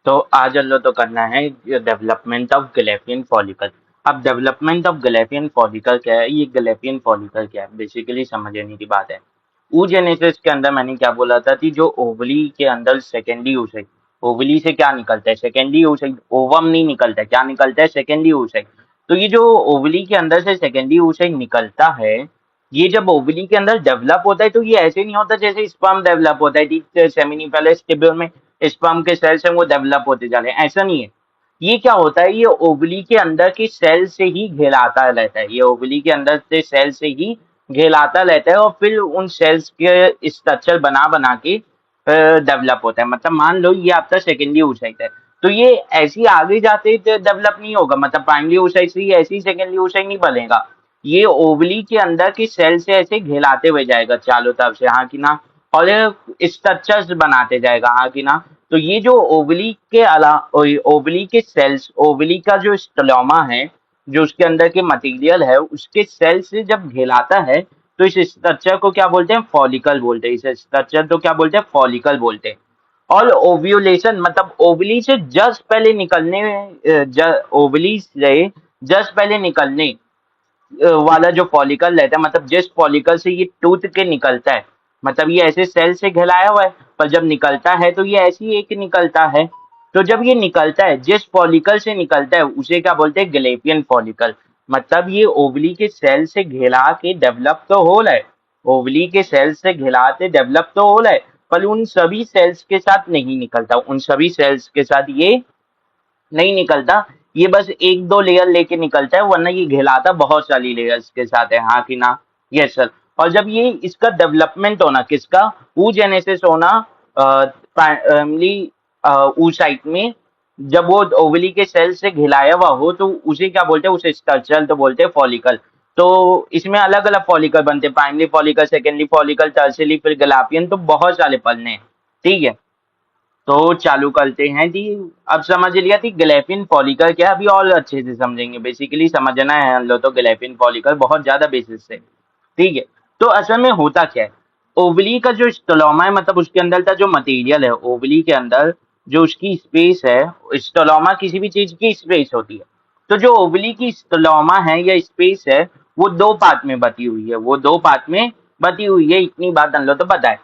तो आज हम लोग तो करना है डेवलपमेंट ऑफ गैलेपियन फॉलिकल। अब डेवलपमेंट ऑफ गैलेपियन फॉलिकल क्या है, ये गैलेपियन फॉलिकल क्या है, बेसिकली समझने की बात है। oogenesis के अंदर मैंने क्या बोला था कि जो ओवली के अंदर सेकेंडरी oocyte, ओवली से क्या निकलता है, सेकेंडरी oocyte, ओवम नहीं निकलता है, क्या निकलता है, सेकेंडरी oocyte। तो ये जो ओवली के अंदर से सेकेंडरी oocyte निकलता है, ये जब ओवली के अंदर डेवलप होता है तो ये ऐसे नहीं होता जैसे स्पर्म डेवलप होता है, ठीक सेमिनिफेरस टिब्यूल में स्पर्म के सेल्स हैं वो डेवलप होते जा रहे हैं, ऐसा नहीं है। ये क्या होता है, ये ओवली के अंदर के सेल से ही घेराता रहता है, ये ओवली के अंदर से सेल से ही घेराता रहता है और फिर उन सेल्स के स्ट्रक्चर बना बना के डेवलप होता है। मतलब मान लो ये आपका सेकेंडरी oocyte है, तो ये ऐसी आगे जाते डेवलप नहीं होगा, मतलब प्राइमरी oocyte से ही ऐसी सेकेंडरी oocyte नहीं बनेगा। ये ओवली के अंदर के सेल से ऐसे घेराते हुए जाएगा चारों तरफ से, हाँ कि ना, और स्ट्रक्चर्स बनाते जाएगा, हाँ कि ना। तो ये जो ओवली के ओवली के सेल्स, ओवली का जो स्टोलोमा है, जो उसके अंदर के मटेरियल है, उसके सेल से जब घेराता है तो इस स्ट्रक्चर को क्या बोलते हैं, फॉलिकल बोलते हैं। इस स्ट्रक्चर को क्या बोलते हैं, फॉलिकल बोलते हैं। और ओव्यूलेशन मतलब ओवली से जस्ट पहले निकलने, ओवली से जस्ट पहले निकलने वाला जो फॉलिकल रहता है, मतलब जिस फॉलिकल से ये टूट के निकलता है, मतलब ये ऐसे सेल से घेराया हुआ है, पर जब निकलता है तो ये ऐसी एक निकलता है। तो जब ये निकलता है, जिस फॉलिकल से निकलता है उसे क्या बोलते हैं, गैलेपियन फॉलिकल। मतलब ये ओवली के सेल से घेरा के डेवलप तो हो रहा है, ओवली के सेल से घेराते डेवलप तो हो रहा है, पर उन सभी सेल्स के साथ नहीं निकलता, उन सभी सेल्स के साथ ये नहीं निकलता। ये बस एक दो लेयर लेके निकलता है, वरना ये कहलाता बहुत सारी लेयर्स के साथ है, हाँ कि ना। Yes sir. और जब ये इसका डेवलपमेंट होना किसका, oogenesis होना प्राइमरी oocyte में, जब वो ओवली के सेल से घिलाया हुआ हो तो उसे क्या बोलते हैं, उसे स्ट्रक्चर तो बोलते हैं फॉलिकल। तो इसमें अलग अलग फॉलिकल बनते हैं, primary follicle, secondary follicle, tertiary, फिर गैलापियन, तो बहुत सारे पढ़ने हैं। ठीक है, तो चालू करते हैं जी। अब समझ लिया थी गैलेपियन फॉलिकल क्या है, अभी और अच्छे से समझेंगे। बेसिकली समझना है हम लोग तो गैलेपियन फॉलिकल बहुत ज्यादा बेसिस से। ठीक है, तो असल में होता क्या है, ओवली का जो स्टोलोमा है, मतलब उसके अंदर का जो मटेरियल है, ओवली के अंदर जो उसकी स्पेस है, स्टोलोमा किसी भी चीज की स्पेस होती है। तो जो ओवली की स्टोलोमा है या स्पेस है, वो दो पार्ट में बटी हुई है, वो दो पार्ट में बटी हुई है, इतनी बात हम लोग तो पता है।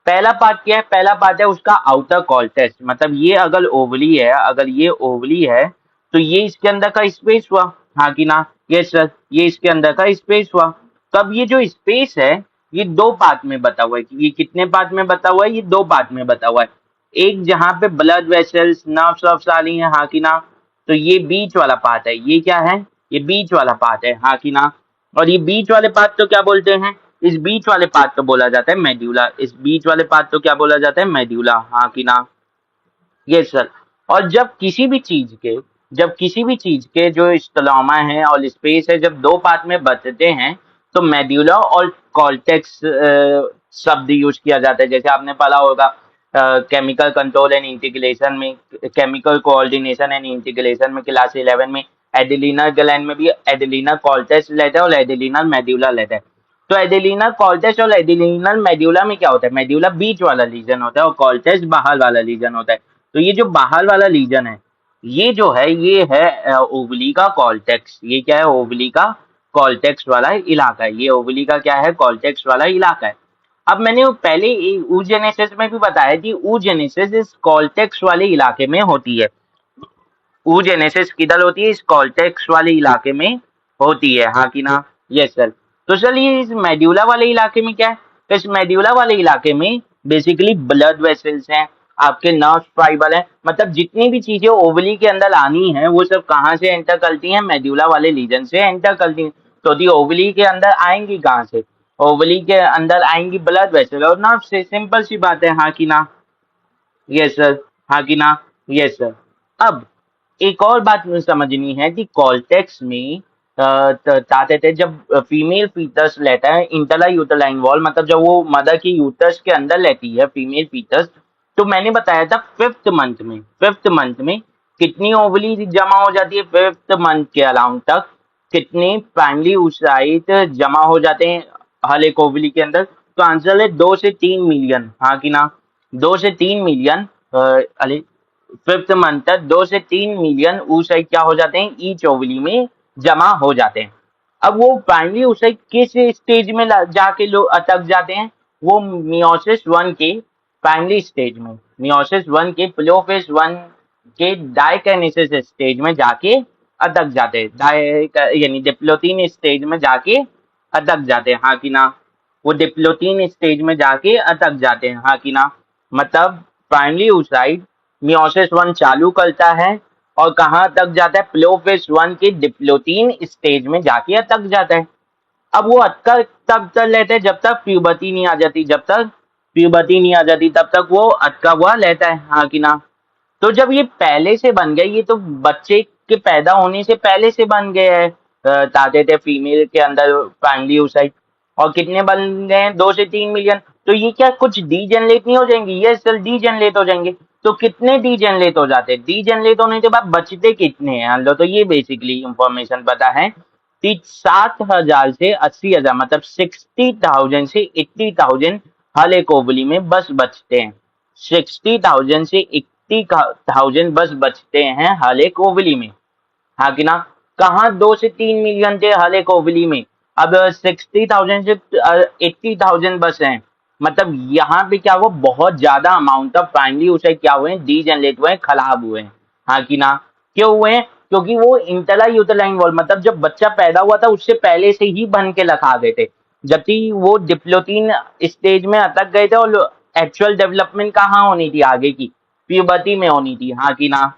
पहला पार्ट क्या है, पहला पार्ट है उसका आउटर कॉर्टेक्स, मतलब ये अगर ओवली है, अगर ये ओवली है तो ये इसके अंदर का स्पेस हुआ, हाँ कि ना। ये सर, ये इसके अंदर का स्पेस हुआ। तब ये जो स्पेस है, ये दो पार्ट में बता हुआ है। ये कितने पार्ट में बता हुआ है, ये दो पार्ट में बता हुआ है। एक जहां पे ब्लड वेसल्स, नर्व्स ऑफ सारी हैं, हाँ कि ना। तो ये बीच वाला पार्ट है, ये क्या है, ये बीच वाला पार्ट है, हाँ कि ना। और ये बीच वाले पार्ट तो क्या बोलते हैं, इस बीच वाले पार्ट तो बोला जाता है मेड्यूला, इस बीच वाले पार्ट तो क्या बोला जाता है, मेड्यूला, हाँ कि ना। Yes sir. और जब किसी भी चीज के जो स्टोलोमा है और स्पेस है, जब दो पार्ट में बंटते हैं, तो मेड्यूला और कॉर्टेक्स शब्द यूज किया जाता है। जैसे आपने पढ़ा होगा केमिकल कंट्रोल एंड इंटीग्रेशन में, केमिकल कोऑर्डिनेशन एंड इंटीग्रेशन में, क्लास 11 में, एडिलीनर ग्लैंड में भी एडिलीनर कॉर्टेक्स रहता है और एडिलीनर मेड्यूला रहता है। तो एडिलीनर कॉर्टेक्स और एडिलीनर मेड्यूला में क्या होता है, मेड्यूला बीच वाला रीजन होता है और कॉर्टेक्स बाहर वाला रीजन होता है। तो ये जो बाहर वाला लीजन है, ये जो है, ये है ओवली का कॉर्टेक्स। ये क्या है, ओवली का कॉर्टेक्स वाला इलाका है, ये ओवली का क्या है, कॉर्टेक्स वाला इलाका है। अब मैंने वो पहले oogenesis में भी बताया कि oogenesis इस कॉर्टेक्स वाले इलाके में होती है। oogenesis किधर होती है, इस कॉर्टेक्स वाले इलाके में होती है, हाँ कि ना। Yes sir. तो चलिए इस मेड्यूला वाले इलाके में क्या है, तो इस मेड्यूला वाले इलाके में बेसिकली ब्लड वेसल्स हैं, आपके नर्व फाइबर है, मतलब जितनी भी चीजें ओवली के अंदर आनी है वो सब कहाँ से एंटर करती हैं, मेड्यूला वाले रीजन से एंटर करती हैं। तो दी ओवली के अंदर आएंगी कहाँ से, ओवली के अंदर आएंगी ब्लड वेसल और नर्व से, सिंपल सी बात है, हाँ कि ना। यस सर, हाँ कि ना। Yes sir. अब एक और बात मुझे समझनी है कि कॉर्टेक्स में चाहते थे, जब फीमेल फीटस लेता है इंटरला यूटरलाइन वॉल, मतलब जब वो मदर की यूटस के अंदर लेती है फीमेल फीटस, तो मैंने बताया था फिफ्थ मंथ में कितनी ओवली जमा हो जाती है, फिफ्थ मंथ के अराउंड तक कितने प्राइमरी oocyte जमा हो जाते हैं हर एक ओवली के अंदर। तो आंसर है 2 से 3 मिलियन, हाँ कि ना। 2 से 3 मिलियन, अरे 5th मंथ तक 2 से 3 मिलियन oocyte क्या हो जाते हैं, ईच ओवरी में जमा हो जाते हैं। अब वो प्राइमरी oocyte किस स्टेज में जाके लोग अटक जाते हैं, वो मियोसिस 1 के प्राइमरी स्टेज में, मियोसिस 1 के प्रोफेज 1 के डाइकाइनेसिस स्टेज में जाके अटक जाते हैं, यानी डिप्लोतीन स्टेज में जाके अटक जाते हैं, हाँ कि ना। वो डिप्लोतीन स्टेज में जाके अटक जाते हैं, हाँ कि ना। मतलब प्राइमरी oocyte मियोसिस 1 चालू करता है और कहाँ तक जाता है, प्रोफेज 1 के डिप्लोतीन स्टेज में जाके अटक जाता है। अब वो अटका तब तक रहता है जब तक प्यूबर्टी नहीं आ जाती, जब तक प्यूबर्टी नहीं आ जाती तब तक वो अटका हुआ रहता है, हाँ कि ना। तो जब ये पहले से बन गए, ये तो बच्चे के पैदा होने से पहले से बन गए हैं, ताते थे फीमेल के अंदर प्राइमरी oocyte, और कितने बन गए हैं, 2 से 3 मिलियन। तो ये क्या कुछ डीजेनरेट नहीं हो जाएंगे, ये सेल डीजेनरेट हो जाएंगे। तो कितने डीजेनरेट हो जाते हैं, डीजेनरेट होने के बाद बचते कितने हैं, लो तो ये बेसिकली इंफॉर्मेशन पता है कि 60,000 से 80,000, मतलब 60,000 से 80,000 हर एक ओवरी में बस बचते हैं। 60,000 से 80,000 बस बचते हैं हर एक ओवरी में, हाँ कि ना। कहाँ 2 से 3 मिलियन थे हर एक ओवरी में, अब 60,000 से 80,000 बस हैं। मतलब यहाँ पे क्या हुआ, बहुत ज्यादा अमाउंट ऑफ प्राइमरी oocyte क्या हुए हैं, डीजेनरेट हुए हैं, खराब हुए हैं, हाँ कि ना। क्यों हुए हैं, क्योंकि वो इंटरला यूटेराइन वॉल, मतलब जब बच्चा पैदा हुआ था उससे पहले से ही बन के रखा गए थे, जबकि वो डिप्लोतीन स्टेज में अटक गए थे, और एक्चुअल डेवलपमेंट कहाँ होनी थी आगे की, प्यूबर्टी में होनी थी, हाँ कि ना।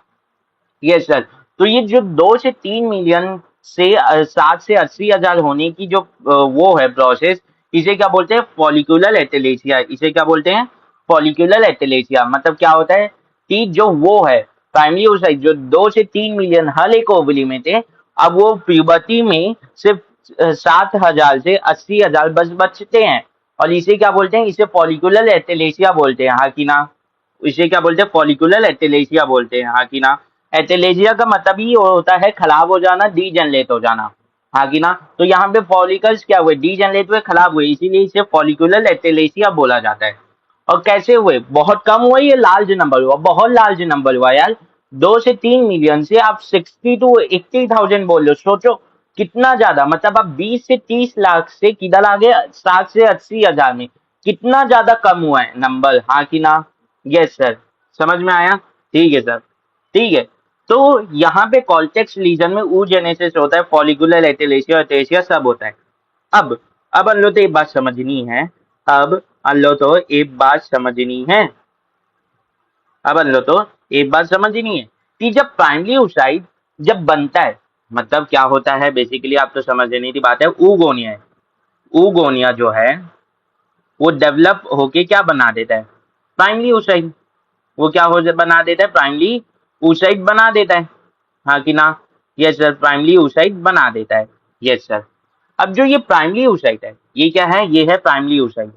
Yes sir. तो ये जो 2 से 3 मिलियन से 60 से 80,000 होने की जो वो है प्रोसेस, इसे क्या बोलते हैं, फॉलिकुलर एटेलेसिया। इसे क्या बोलते हैं, फॉलिकुलर एटेलेसिया। मतलब क्या होता है कि जो वो है प्राइमरी oocyte जो 2 से 3 मिलियन हर एक ओवरी में थे, अब वो प्यूबर्टी में सिर्फ 60,000 से 80,000 बस बचते हैं, और इसे क्या बोलते हैं, इसे फॉलिकुलर एटेलेसिया बोलते हैं, हाँ कि ना। इसे क्या बोलते हैं, फॉलिकुलर एटेलेसिया बोलते हैं, हाँ कि ना। एटेलेजिया का मतलब ही होता है खराब हो जाना, डीजेनरेट हो जाना, हाँ कि ना। तो यहाँ पे फॉलिकल्स क्या हुए, डीजेनरेट हुए, खराब हुए, इसीलिए इसे फॉलिकुलर एटेलेसिया बोला जाता है। और कैसे हुए, बहुत कम हुआ, ये लार्ज नंबर हुआ, बहुत लार्ज नंबर हुआ यार। 2 से 3 मिलियन से आप 60 to 80,000 बोल लो, सोचो कितना ज्यादा, मतलब आप 20 से 30 लाख से किधर आ गए, 60 से 80,000 में, कितना ज्यादा कम हुआ है नंबर, हाँ कि ना। यस सर, समझ में आया, ठीक है सर, ठीक है। तो यहाँ पे कॉर्टेक्स लीजन में oogenesis होता है, फॉलिकुलर एटेलेसिया, एटेलेसिया सब होता है। अब अब अन लो तो एक बात समझनी है, अब अन लो तो एक बात समझनी है, अब अन लो तो एक बात समझनी है कि जब प्राइमरी oocyte जब बनता है, मतलब क्या होता है बेसिकली, आप तो समझने की बात है, ऊगोनिया है, ऊगोनिया जो है वो डेवलप होके क्या बना देता है, प्राइमरी oocyte। वो क्या हो बना देता है, प्राइमरी oocyte बना देता है, हाँ कि ना। यस सर, प्राइमरी oocyte बना देता है, यस सर। अब जो ये प्राइमरी oocyte है, ये क्या है, ये है प्राइमरी oocyte,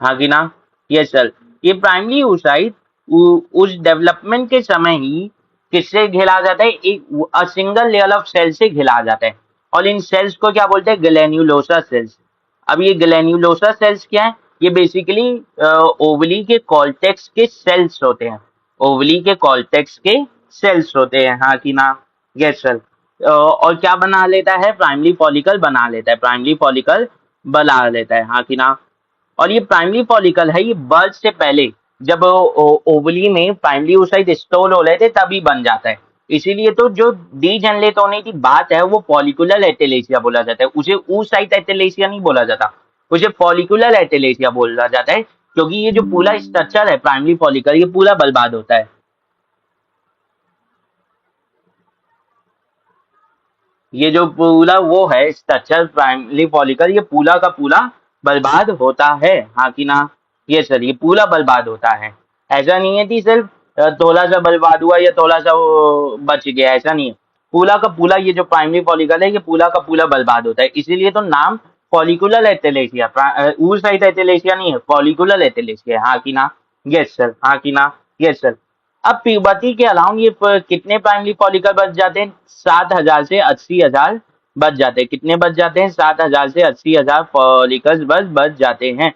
हाँ कि ना। यस सर, ये प्राइमरी oocyte उस डेवलपमेंट के समय ही किससे घिरा जाता है, एक सिंगल लेयर ऑफ सेल से घिरा जाता है, और इन सेल्स को क्या बोलते हैं, ग्लैन्युलोसा सेल्स। अब ये ग्लैन्युलोसा सेल्स क्या है, ये बेसिकली ओवली के कॉर्टेक्स के सेल्स होते हैं, ओवली के कॉर्टेक्स के सेल्स होते हैं, हाँ कि ना। Yes sir. और क्या बना लेता है, प्राइमरी फॉलिकल बना लेता है, प्राइमरी फॉलिकल बना लेता है, हाँ कि ना। और ये प्राइमरी फॉलिकल है, ये बर्थ से पहले जब ओवली में प्राइमरी oocyte स्टोर हो रहे थे तभी बन जाता है। इसीलिए तो जो डीजेनरेट होने की बात है वो फॉलिकुलर एटेलेसिया बोला जाता है, उसे oocyte एटेलेसिया नहीं बोला जाता, उसे फॉलिकुलर एटेलेसिया बोला जाता है, क्योंकि ये जो पूरा स्ट्रक्चर है प्राइमरी फॉलिकल, ये पूरा बर्बाद होता है। ये जो पूरा वो है स्ट्रक्चर प्राइमरी फॉलिकल, ये पूरा का पूरा बर्बाद होता है, हाँ कि ना। ये सर, ये पूरा बर्बाद होता है, ऐसा नहीं है कि सिर्फ थोड़ा सा बर्बाद हुआ या थोड़ा सा वो बच गया, ऐसा नहीं है। पूरा का पूरा ये जो प्राइमरी फॉलिकल है, ये पूरा का पूरा बर्बाद होता है, इसीलिए तो नाम फॉलिकुलर एटेलेसिया, oocyte एटेलेसिया नहीं है, फॉलिकुलर एटेलेसिया, हाँ कि ना। यस सर, हाँ कि ना। Yes sir. अब प्यूबर्टी के अलाउंड ये कितने प्राइमरी फॉलिकल बच जाते हैं, 60,000 से 80,000 बच जाते हैं, कितने बच जाते हैं, 60,000 से 80,000 फॉलिकल्स बस बच जाते हैं,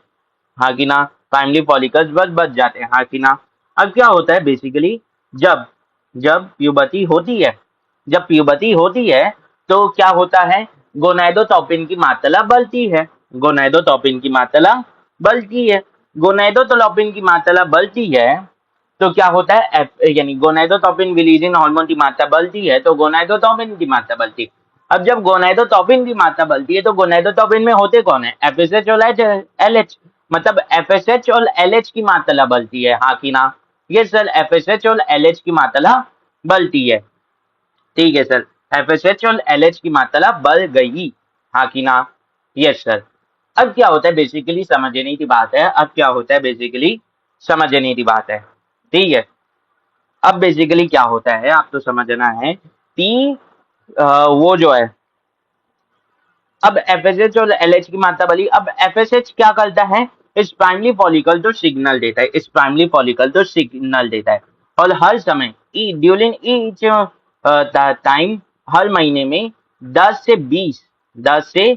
हाँ कि ना। प्राइमरी फॉलिकल्स बस बच जाते हैं, हाँ कि ना। अब क्या होता है बेसिकली, जब जब प्यूबर्टी होती है, जब प्यूबर्टी होती है तो क्या होता है, गोनाडोट्रोपिन की मात्रा बढ़ती है, गोनाडोट्रोपिन की मात्रा बढ़ती है, गोनाडोट्रोपिन की मात्रा बढ़ती है तो क्या होता है, यानी गोनाडोट्रोपिन रिलीजिंग हार्मोन की मात्रा बढ़ती है तो गोनाडोट्रोपिन की मात्रा बढ़ती है। अब जब गोनाडोट्रोपिन की मात्रा बढ़ती है तो गोनाडोट्रोपिन में होते कौन है, एफएसएच और एलएच, मतलब एफएसएच और एलएच की मात्रा बढ़ती है, हाँ कि ना। ये सर एफएसएच और एलएच की मात्रा बढ़ती है, ठीक है सर, एफएसएच और एलएच की मात्रा बढ़ गई, हाँ कि ना। Yes sir. अब क्या होता है बेसिकली समझने की बात है, अब क्या होता है बेसिकली समझने की बात है, ठीक है। अब बेसिकली क्या होता है आपको समझना है कि वो जो है, अब एफएसएच और एलएच की मात्रा बढ़ी, अब एफएसएच क्या करता है, इस प्राइमरी फॉलिकल तो सिग्नल देता है, इस प्राइमरी फॉलिकल तो सिग्नल देता है, और हर समय ड्यूरिंग ईच टाइम, हर महीने में 10 से 20, 10 से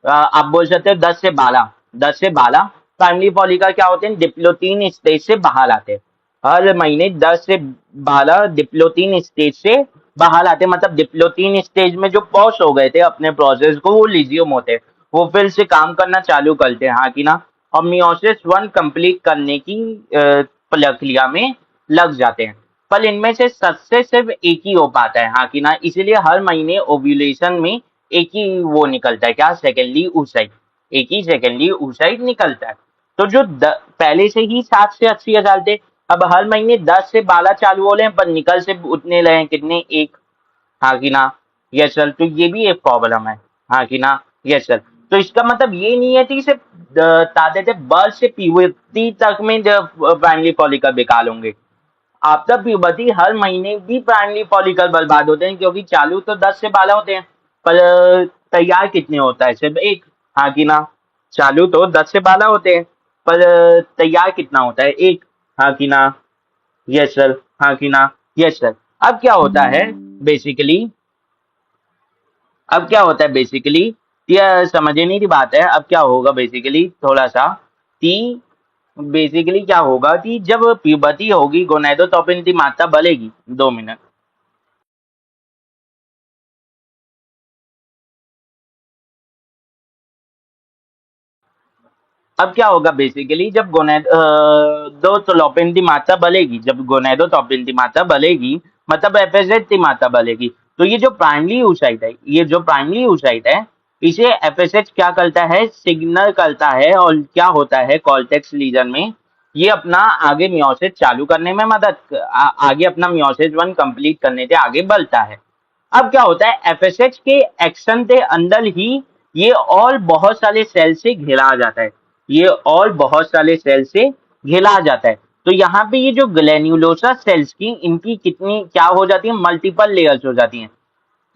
आप बोल सकते हो 10 से 12, 10 से 12 प्राइमरी फॉलिकल क्या होते हैं, डिप्लोतीन स्टेज से बाहर आते हैं, हर महीने 10 से 12 डिप्लोतीन स्टेज से बाहर आते, मतलब डिप्लोतीन स्टेज में जो पॉज हो गए थे अपने प्रोसेस को, वो लिजियम होते हैं, वो फिर से काम करना चालू करते हैं, हाँ कि ना, और मियोसिस 1 कंप्लीट करने की प्रक्रिया में लग जाते हैं, पर इनमें से सबसे सिर्फ एक ही हो पाता है, हाँ कि ना, इसीलिए हर महीने ओव्यूलेशन में एक ही वो निकलता है, क्या, सेकेंडरी oocyte, एक ही सेकेंडरी oocyte निकलता है। तो जो पहले से ही 60 से 80 हजार थे, अब हर महीने 10 से 12 चालू हो रहे हैं, पर निकल से उतने रहे हैं कितने, एक, हाँ कि ना। यस सर, तो ये भी एक प्रॉब्लम है, हाँ कि ना। यस सर, तो इसका मतलब ये नहीं है कि सिर्फ ताते थे बर्थ से प्यूबर्टी तक में जब प्राइमरी फॉलिकल बेकार होंगे, आफ्टर प्यूबर्टी हर महीने भी प्राइमरी फॉलिकल बर्बाद होते हैं, क्योंकि चालू तो 10 से 12 होते हैं, पर तैयार कितने होता है, सिर्फ एक, हाँ कि ना। चालू तो 10 से 12 होते हैं, पर तैयार कितना होता है, एक, हाँ कि ना। यस सर, हाँ कि ना। Yes sir. अब क्या होता है बेसिकली, अब क्या होता है बेसिकली, ये समझने की बात है, अब क्या होगा बेसिकली थोड़ा सा, कि बेसिकली क्या होगा कि जब प्यूबर्टी होगी गोनाडोट्रोपिन की मात्रा बढ़ेगी, 2 मिनट। अब क्या होगा बेसिकली जब गोनाडोट्रोपिन की मात्रा बढ़ेगी, जब गोनाडोट्रोपिन की मात्रा बढ़ेगी, मतलब एफएसएच की मात्रा बढ़ेगी, तो ये जो प्राइमरी oocyte है, ये जो प्राइमरी oocyte है, इसे एफएसएच क्या करता है, सिग्नल करता है, और क्या होता है कॉर्टेक्स रीजन में, ये अपना आगे मियोसिस चालू करने में आगे अपना मियोसिस 1 कंप्लीट करने से आगे बढ़ता है। अब क्या होता है, एफएसएच के एक्शन के अंदर ही ये और बहुत सारे सेल से घिरा जाता है, ये और बहुत सारे सेल से घिरा जाता है, तो यहाँ पे ये जो ग्लैन्युलोसा सेल्स की इनकी कितनी क्या हो जाती है, मल्टीपल लेयर्स हो जाती हैं,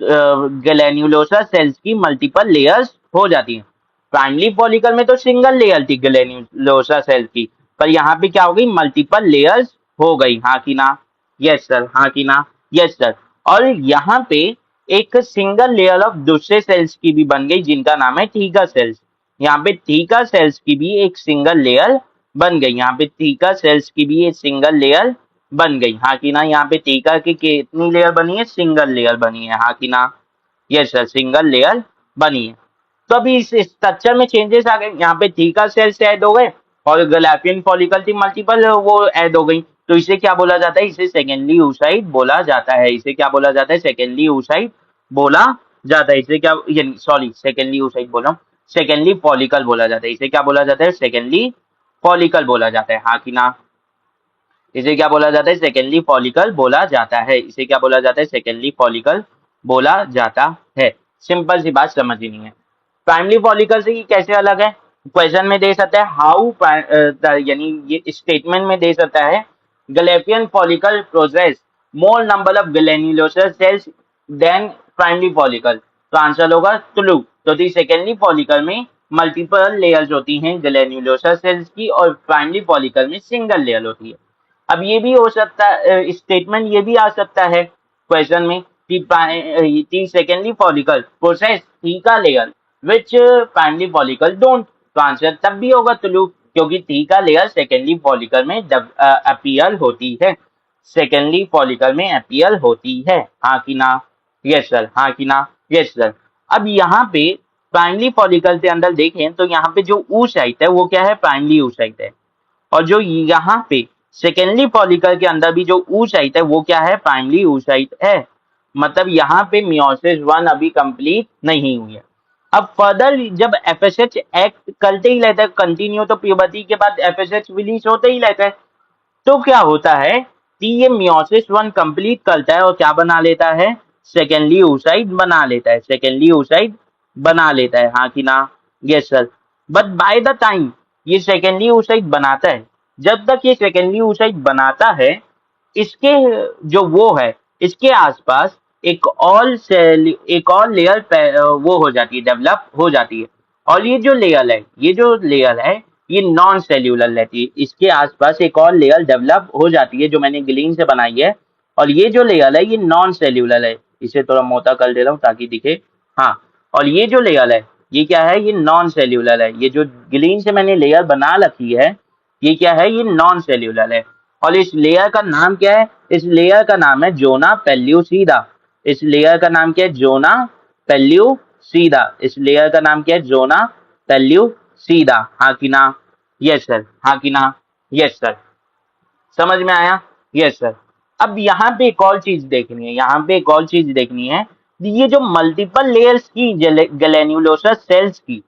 ग्लैन्युलोसा सेल्स की मल्टीपल लेयर्स हो जाती हैं। प्राइमरी फॉलिकल में तो सिंगल लेयर थी ग्लैन्युलोसा सेल की, पर यहाँ पे क्या हो गई, मल्टीपल लेयर्स हो गई, हाँ कि ना। यस सर, हाँ कि ना। Yes sir. और यहाँ पे एक सिंगल लेयर ऑफ दूसरे सेल्स की भी बन गई, जिनका नाम है थीका सेल्स, यहाँ पे थीका सेल्स की भी एक सिंगल लेयर बन गई, यहाँ पे थीका सेल्स की भी एक सिंगल लेयर बन गई, हाँ कि ना। यहाँ पे टीका की कितनी लेयर बनी है, सिंगल लेयर बनी है, हाँ कि ना। यस सर, सिंगल लेयर बनी है। तो अभी इस स्ट्रक्चर में चेंजेस आ गए, यहाँ पे थीका सेल्स ऐड हो गए, और गैलेपियन फॉलिकल थी मल्टीपल वो ऐड हो गई, तो इसे क्या बोला जाता है, इसे सेकेंडरी oocyte बोला जाता है, इसे क्या बोला जाता है, सेकेंडरी oocyte बोला जाता है, इसे क्या, सॉरी सेकेंडरी oocyte बोल रहा हूँ, सेकेंडरी फॉलिकल बोला जाता है, इसे क्या बोला जाता है, सेकेंडरी फॉलिकल बोला जाता है, हाँ कि ना। इसे क्या बोला जाता है, सेकेंडरी फॉलिकल बोला जाता है, इसे क्या बोला जाता है, सेकेंडरी फॉलिकल बोला जाता है। सिंपल सी बात समझनी है। प्राइमरी फॉलिकल से ये कैसे अलग है, क्वेश्चन में दे सकता है हाउ, यानी ये स्टेटमेंट में दे सकता है, Graafian follicle process more number of granulosa cells than primary follicle, तो आंसर होगा ट्रू। तो दी सेकेंडरी फॉलिकल में मल्टीपल लेयर्स होती हैं ग्लैन्युलोसर सेल्स की, और प्राइमरी फॉलिकल में सिंगल लेयर होती है। अब ये भी हो सकता है स्टेटमेंट, ये भी आ सकता है क्वेश्चन में कि secondary follicle process theca layer which primary follicle don't, तो आंसर तब भी होगा ट्रू, क्योंकि थीका लेयर सेकेंडरी फॉलिकल में अपीयर होती है। सेकेंडरी फॉलिकल में अपीयर होती है, हाँ कि ना? यस सर, हाँ कि ना? Yes sir. अब यहाँ पे प्राइमरी फॉलिकल के अंदर देखें तो यहाँ पे जो oocyte है वो क्या है? प्राइमरी oocyte है। और जो यहाँ पे सेकेंडरी फॉलिकल के अंदर भी जो oocyte है वो क्या है? प्राइमरी oocyte है। मतलब यहाँ पे मियोसिस 1 अभी कंप्लीट नहीं हुई है। अब फर्दर जब एफएसएच एक्ट करते ही रहता है कंटिन्यू, तो प्यूबर्टी के बाद एफएसएच रिलीज होते ही रहता है। तो क्या होता है कि ये मियोसिस 1 कंप्लीट करता है और क्या बना लेता है? सेकेंडरी oocyte बना लेता है, सेकेंडरी oocyte बना लेता है, हाँ कि ना? Yes sir. But by the time ये सेकेंडरी oocyte बनाता है, जब तक ये सेकेंडरी oocyte बनाता है, इसके जो वो है, इसके आसपास एक और सेल, एक और लेयर वो हो जाती है, डेवलप हो जाती है। और ये जो लेयर है, ये जो लेयर है, ये नॉन सेल्यूलर रहती है। इसके आसपास एक और लेयर डेवलप हो जाती है जो मैंने ग्लीन से बनाई है। और ये जो लेयर है ये नॉन सेल्यूलर है। इसे थोड़ा मोटा कर दे रहा हूँ ताकि दिखे। हाँ, और ये जो लेयर है ये क्या है? ये नॉन सेल्यूलर है। ये जो ग्लीन से मैंने लेयर बना रखी है ये क्या है? ये नॉन सेल्यूलर है। और इस लेयर का नाम क्या है? इस लेयर का नाम है ज़ोना पेल्लुसिदा। इस लेयर का नाम क्या है? ज़ोना पेल्लुसिदा। इस लेयर का नाम क्या है? ज़ोना पेल्लुसिदा, हाँ कि ना? यस सर, हाँ कि ना? Yes sir. समझ में आया? Yes sir. अब यहाँ पे एक और चीज देखनी है, यहाँ पे एक और चीज देखनी है। ये जो मल्टीपल लेयर्स की ग्लैन्युलोसा सेल्स की,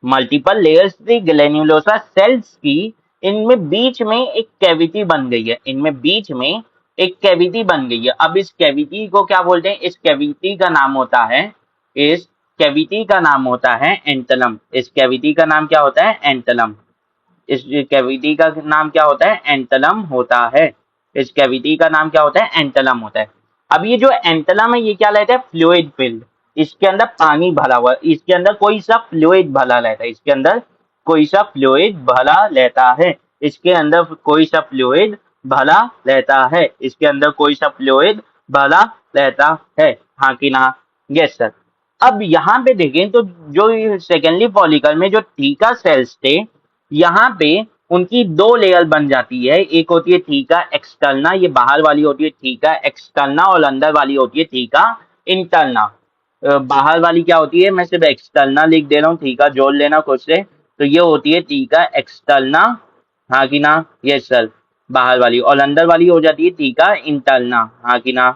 मल्टीपल लेयर्स की ग्लैन्युलोसा सेल्स की, इनमें बीच में एक कैविटी बन गई है, इनमें बीच में एक कैविटी बन गई है। अब इस कैविटी को क्या बोलते हैं? इस कैविटी का नाम होता है, इस कैविटी का नाम होता है एंटलम। इस कैविटी का नाम क्या होता है? एंटलम। इस कैविटी का नाम क्या होता है? एंटलम होता है। इस कैविटी का नाम क्या होता है? एंटलम होता है। अब ये जो एंटलम है ये क्या रहता है? Fluid filled. इसके अंदर पानी भरा हुआ, इसके अंदर कोई सा फ्लूइड भरा रहता है, इसके अंदर कोई सा फ्लूइड भरा रहता है, इसके अंदर कोई सा फ्लूइड भरा रहता है, इसके अंदर कोई सा फ्लूइड भरा रहता है, हाँ कि ना? Yes sir. अब यहाँ पे देखें तो जो सेकेंडरी फॉलिकल में जो थीका सेल्स थे, यहाँ पे उनकी दो लेयर बन जाती है। एक होती है थीका एक्सटर्ना, ये बाहर वाली होती है थीका एक्सटर्ना, और अंदर वाली होती है थीका इंटरना। बाहर वाली क्या होती है? मैं सिर्फ एक्सटर्ना लिख दे रहा हूँ, थीका जोड़ लेना खुद से। तो ये होती है थीका एक्सटर्ना, हाँ कि ना? यस सर, बाहर वाली। और अंदर वाली हो जाती है थीका इंटरना, हाँ कि ना?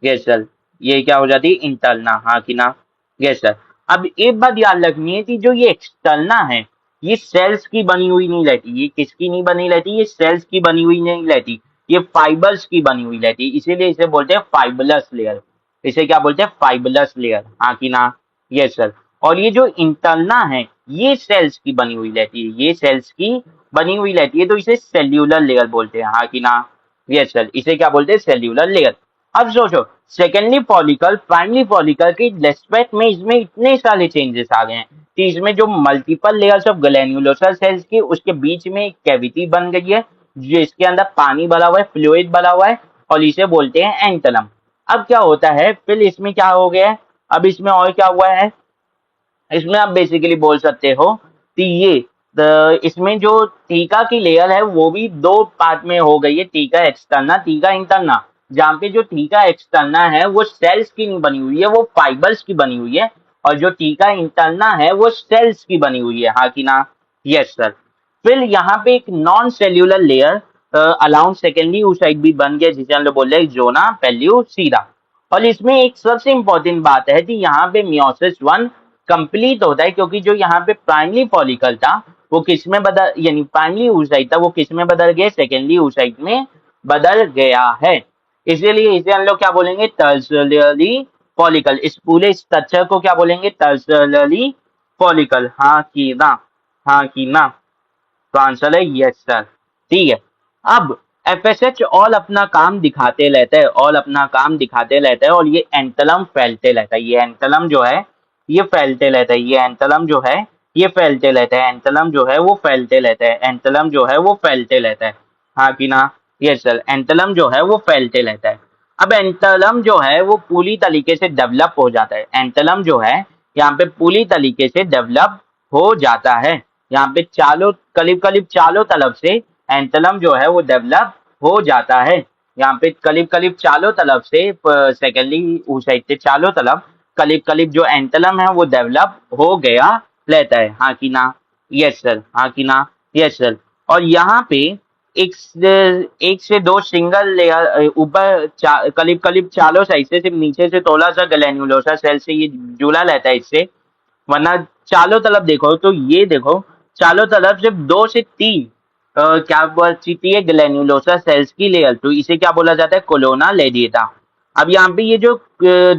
Yes sir. ये क्या हो जाती है? इंटरना, हाँ कि ना? Yes sir. अब एक बात याद रखनी है कि जो ये एक्सटर्ना है ये सेल्स की बनी हुई नहीं रहती। ये किसकी नहीं बनी रहती? ये सेल्स की बनी हुई नहीं रहती, ये फाइबर्स की बनी हुई रहती। इसीलिए इसे बोलते हैं फाइबरस लेयर। इसे क्या बोलते हैं? फाइबरस लेयर, हाँ कि ना? Yes sir. और ये जो इंटरना है ये सेल्स की बनी हुई रहती है, ये सेल्स की बनी हुई रहती है, तो इसे सेल्यूलर लेयर बोलते हैं, हाँ कि ना? यस सर, इसे क्या बोलते हैं? Cellular layer. अब सोचो, सेकेंडरी फॉलिकल प्राइमरी फॉलिकल के रेस्पेक्ट में इसमें इतने सारे चेंजेस आ गए हैं कि इसमें जो मल्टीपल लेयर्स ऑफ ग्लैन्युलोसा सेल्स की उसके बीच में एक कैविटी बन गई है जिसके अंदर पानी भरा हुआ है, फ्लूइड भरा हुआ है, और इसे बोलते हैं एंटलम। अब क्या होता है फिर इसमें क्या हो गया है? अब इसमें और क्या हुआ है? इसमें आप बेसिकली बोल सकते हो कि ये इसमें जो टीका की लेयर है वो भी दो पार्ट में हो गई है, टीका एक्सटर्ना, टीका इंटरना। जहाँ पे जो टीका एक्सटर्ना है वो सेल्स की नहीं बनी हुई है, वो फाइबर्स की बनी हुई है। और जो टीका इंटरना है वो सेल्स की बनी हुई है, हाँ कि ना? Yes sir. फिर यहाँ पे एक non cellular layer around secondary oocyte भी बन गया जिसे हम लोग बोल रहे हैं ज़ोना पेल्लुसिदा। और इसमें एक सबसे इंपॉर्टेंट बात है कि यहाँ पे मियोसिस 1 कंप्लीट होता है, क्योंकि जो यहाँ पे प्राइमरी फॉलिकल था वो किस में बदल, यानी प्राइमरी oocyte था वो किस में बदल गया? सेकेंडरी oocyte में बदल गया है। इसीलिए इसे हम लोग क्या बोलेंगे? Tertiary follicle. इस पूरे स्ट्रक्चर को क्या बोलेंगे? टर्शियरी फॉलिकल, हाँ कि ना? हाँ कि ना? तो आंसर है यस सर। ठीक है। अब एफएसएच ऑल अपना काम दिखाते रहता है, ऑल अपना काम दिखाते रहता है, और ये एंटलम फैलते रहता है। ये एंटलम जो है ये फैलते रहता है, ये एंटलम जो है ये फैलते रहता है, एंटलम जो है वो फैलते रहता है, एंटलम जो है वो फैलते रहता है, हाँ कि ना? यस सर, एंटलम जो है वो फैलते रहता है। अब एंटलम जो है वो पूरी तरीके से डेवलप हो जाता है, एंटलम जो है यहाँ पे पूरी तरीके से डेवलप हो जाता है। यहाँ पे चारों करीब करीब चारों तरफ से एंटलम जो है वो डेवलप हो जाता है। यहाँ पे करीब करीब चारों तरफ से सेकेंडली ऊसाइड से चारों तरफ करीब करीब जो एंटलम है वो डेवलप हो गया रहता है, हाँ कि ना? यस सर, हाँ कि ना? Yes sir. और यहाँ पे एक से दो सिंगल लेयर ऊपर करीब करीब चारों साइड से, सिर्फ नीचे से थोड़ा सा ग्लैन्युलोसा सेल से ये जुड़ा रहता है इससे, वरना चारों तरफ देखो तो ये देखो चारों तरफ सिर्फ 2 से 3 क्या बचती है ग्लैन्युलोसा सेल्स की लेयर, तो इसे क्या बोला जाता है? कोलोना लेडिएटा। अब यहाँ पे ये जो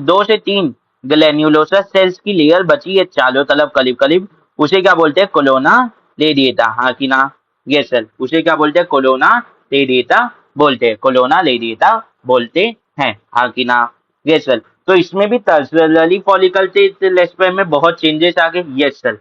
2 से 3 ग्लैन्युलोसा सेल्स की लेयर बची है चारों तरफ करीब करीब, उसे क्या बोलते हैं? कोलोना लेडिएटा, हाँ कि ना? यस सर, उसे क्या बोलते हैं? कोलोना लेडिएटा बोलते हैं, कोलोना लेडिएटा बोलते हैं, हाँ कि ना? Yes sir. तो इसमें भी टर्सरी फॉलिकल से लेस्पेम में बहुत चेंजेस आ गए। Yes sir.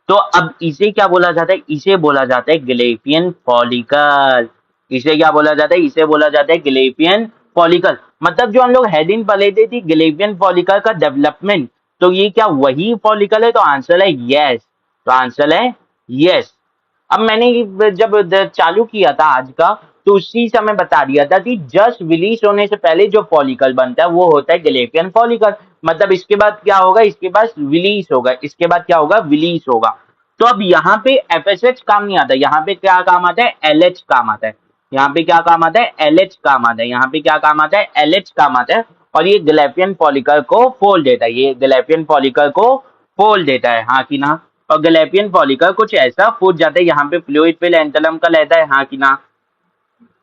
तो अब इसे क्या बोला जाता है? इसे बोला जाता है ग्लेफियन फॉलिकल। इसे क्या बोला जाता है? इसे बोला जाता है ग्लेफियन फॉलिकल। मतलब जो हम लोग हेडिंग पढ़े थे थी ग्लेफियन फॉलिकल का डेवलपमेंट, तो ये क्या वही फॉलिकल है? तो आंसर है यस। तो आंसर है यस। अब मैंने जब चालू किया था आज का, तो उसी समय बता दिया था कि जस्ट रिलीज होने से पहले जो फॉलिकल बनता है वो होता है ग्लेफियन फॉलिकल। मतलब इसके बाद क्या होगा? इसके बाद रिलीज होगा, इसके बाद क्या होगा? रिलीज होगा। तो अब यहाँ पे एफएसएच काम नहीं आता, यहाँ पे क्या काम आता है? एलएच काम आता है। यहाँ पे क्या काम आता है? एलएच काम आता है। यहाँ पे क्या काम आता है? एलएच काम आता है। और ये ग्लेफियन फॉलिकल को फोल्ड देता है, ये ग्लेफियन फॉलिकल को फोल्ड देता है, हाँ कि ना? और ग्लेफियन फॉलिकल कुछ ऐसा फूट जाता है, यहाँ पे फ्लूइड फिल एंटलम का रहता है, हाँ कि ना?